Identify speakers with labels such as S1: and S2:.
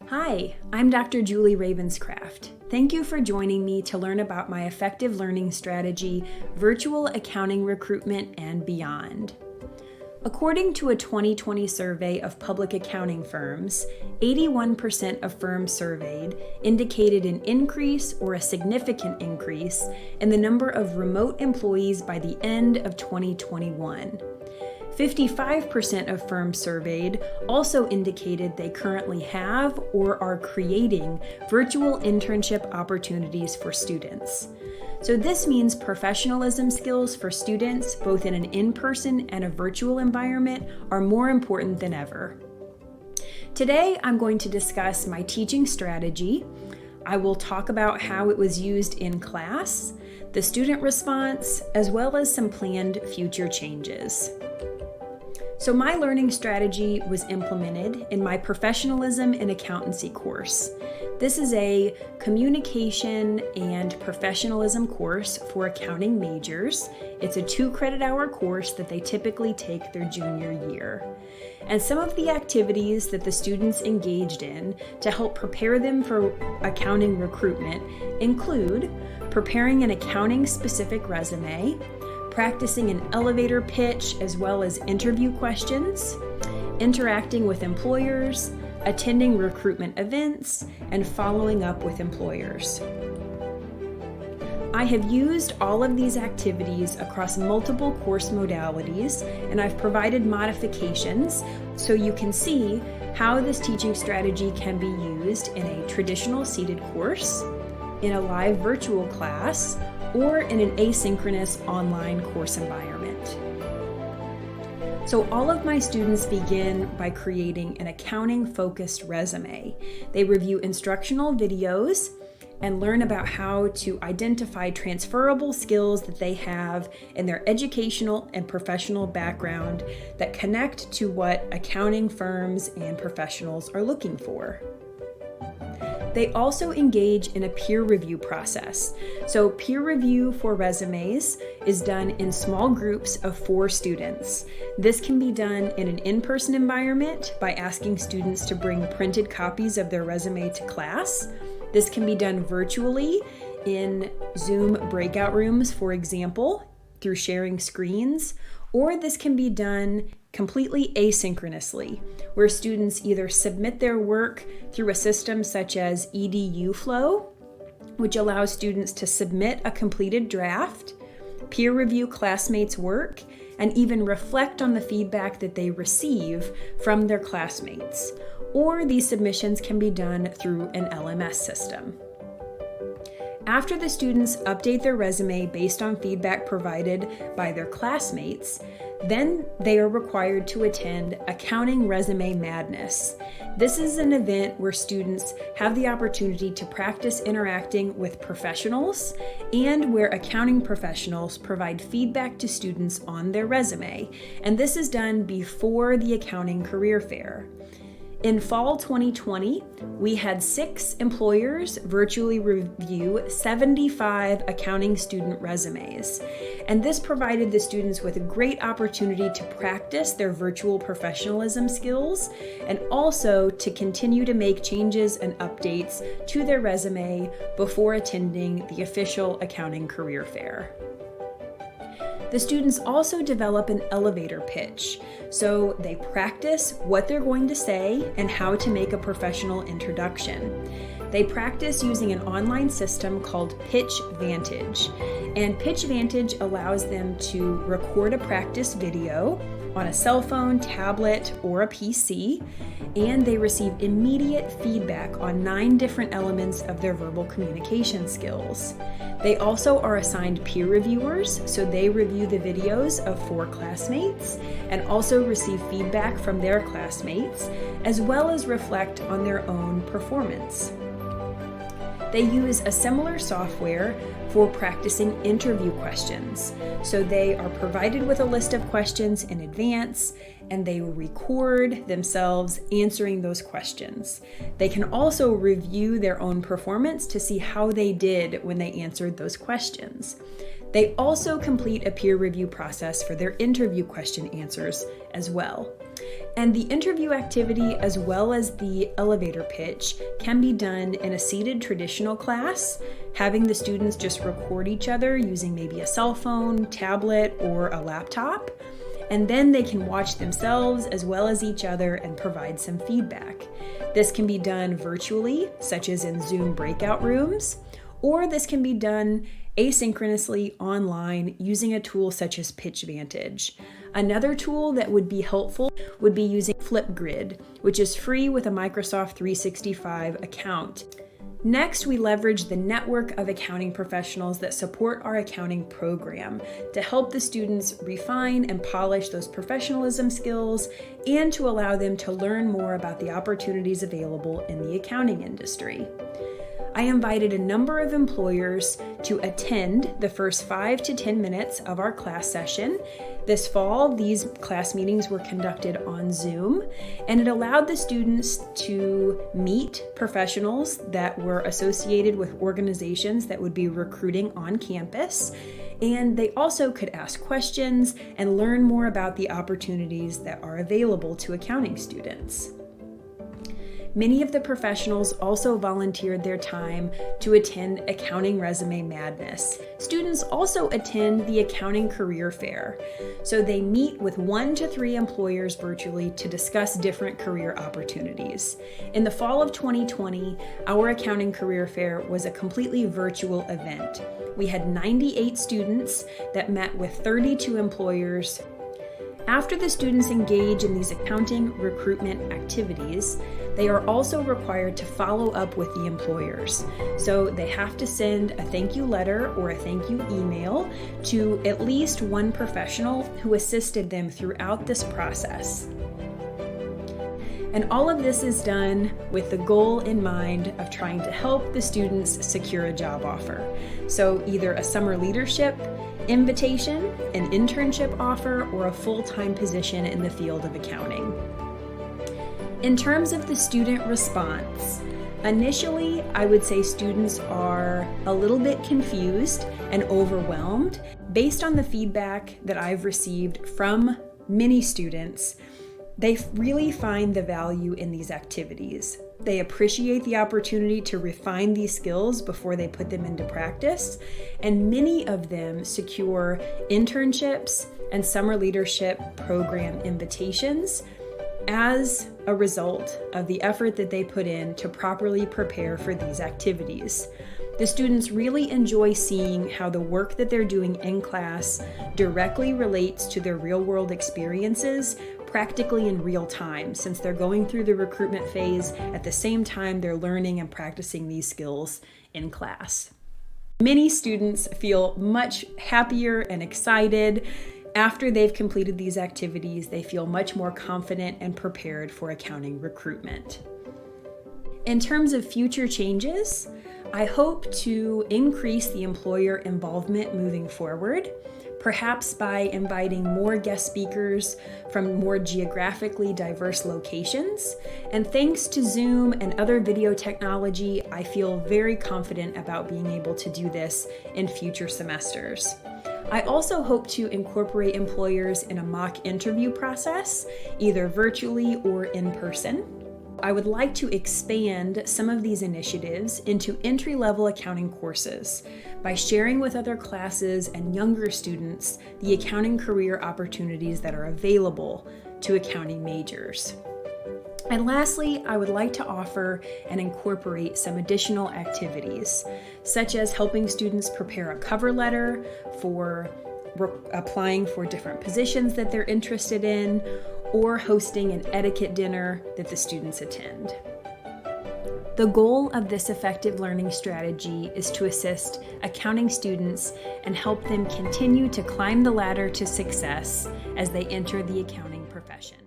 S1: Hi, I'm Dr. Julie Ravenscraft. Thank you for joining me to learn about my effective learning strategy, virtual accounting recruitment, and beyond. According to a 2020 survey of public accounting firms, 81% of firms surveyed indicated an increase or a significant increase in the number of remote employees by the end of 2021. 55% of firms surveyed also indicated they currently have or are creating virtual internship opportunities for students. So this means professionalism skills for students, both in an in-person and a virtual environment, are more important than ever. Today, I'm going to discuss my teaching strategy. I will talk about how it was used in class, the student response, as well as some planned future changes. So my learning strategy was implemented in my Professionalism in Accountancy course. This is a communication and professionalism course for accounting majors. It's a 2-credit-hour course that they typically take their junior year. And some of the activities that the students engaged in to help prepare them for accounting recruitment include preparing an accounting-specific resume, practicing an elevator pitch as well as interview questions, interacting with employers, attending recruitment events, and following up with employers. I have used all of these activities across multiple course modalities, and I've provided modifications so you can see how this teaching strategy can be used in a traditional seated course, in a live virtual class, or in an asynchronous online course environment. So all of my students begin by creating an accounting-focused resume. They review instructional videos and learn about how to identify transferable skills that they have in their educational and professional background that connect to what accounting firms and professionals are looking for. They also engage in a peer review process. So peer review for resumes is done in small groups of 4 students. This can be done in an in-person environment by asking students to bring printed copies of their resume to class. This can be done virtually in Zoom breakout rooms, for example, through sharing screens, or this can be done completely asynchronously, where students either submit their work through a system such as EduFlow, which allows students to submit a completed draft, peer review classmates' work, and even reflect on the feedback that they receive from their classmates. Or these submissions can be done through an LMS system. After the students update their resume based on feedback provided by their classmates, then they are required to attend Accounting Resume Madness. This is an event where students have the opportunity to practice interacting with professionals and where accounting professionals provide feedback to students on their resume. And this is done before the accounting career fair. In fall 2020, we had 6 employers virtually review 75 accounting student resumes. And this provided the students with a great opportunity to practice their virtual professionalism skills and also to continue to make changes and updates to their resume before attending the official accounting career fair. The students also develop an elevator pitch, so they practice what they're going to say and how to make a professional introduction. They practice using an online system called Pitch Vantage, and Pitch Vantage allows them to record a practice video on a cell phone, tablet, or a PC, and they receive immediate feedback on 9 different elements of their verbal communication skills. They also are assigned peer reviewers, so they review the videos of 4 classmates and also receive feedback from their classmates, as well as reflect on their own performance. They use a similar software for practicing interview questions. So they are provided with a list of questions in advance, and they record themselves answering those questions. They can also review their own performance to see how they did when they answered those questions. They also complete a peer review process for their interview question answers as well. And the interview activity, as well as the elevator pitch, can be done in a seated traditional class, having the students just record each other using maybe a cell phone, tablet, or a laptop. And then they can watch themselves as well as each other and provide some feedback. This can be done virtually, such as in Zoom breakout rooms, or this can be done asynchronously online using a tool such as PitchVantage. Another tool that would be helpful would be using Flipgrid, which is free with a Microsoft 365 account. Next, we leverage the network of accounting professionals that support our accounting program to help the students refine and polish those professionalism skills and to allow them to learn more about the opportunities available in the accounting industry. I invited a number of employers to attend the first 5 to 10 minutes of our class session. This fall, these class meetings were conducted on Zoom, and it allowed the students to meet professionals that were associated with organizations that would be recruiting on campus. And they also could ask questions and learn more about the opportunities that are available to accounting students. Many of the professionals also volunteered their time to attend Accounting Resume Madness. Students also attend the Accounting Career Fair. So they meet with 1 to 3 employers virtually to discuss different career opportunities. In the fall of 2020, our Accounting Career Fair was a completely virtual event. We had 98 students that met with 32 employers. After the students engage in these accounting recruitment activities, they are also required to follow up with the employers. So they have to send a thank you letter or a thank you email to at least one professional who assisted them throughout this process. And all of this is done with the goal in mind of trying to help the students secure a job offer. So either a summer leadership invitation, an internship offer, or a full-time position in the field of accounting. In terms of the student response, initially I would say students are a little bit confused and overwhelmed. Based on the feedback that I've received from many students, they really find the value in these activities. They appreciate the opportunity to refine these skills before they put them into practice, and many of them secure internships and summer leadership program invitations as a result of the effort that they put in to properly prepare for these activities. The students really enjoy seeing how the work that they're doing in class directly relates to their real-world experiences, practically in real time, since they're going through the recruitment phase at the same time they're learning and practicing these skills in class. Many students feel much happier and excited. After they've completed these activities, they feel much more confident and prepared for accounting recruitment. In terms of future changes, I hope to increase the employer involvement moving forward, perhaps by inviting more guest speakers from more geographically diverse locations. And thanks to Zoom and other video technology, I feel very confident about being able to do this in future semesters. I also hope to incorporate employers in a mock interview process, either virtually or in person. I would like to expand some of these initiatives into entry-level accounting courses by sharing with other classes and younger students the accounting career opportunities that are available to accounting majors. And lastly, I would like to offer and incorporate some additional activities, such as helping students prepare a cover letter for applying for different positions that they're interested in, or hosting an etiquette dinner that the students attend. The goal of this effective learning strategy is to assist accounting students and help them continue to climb the ladder to success as they enter the accounting profession.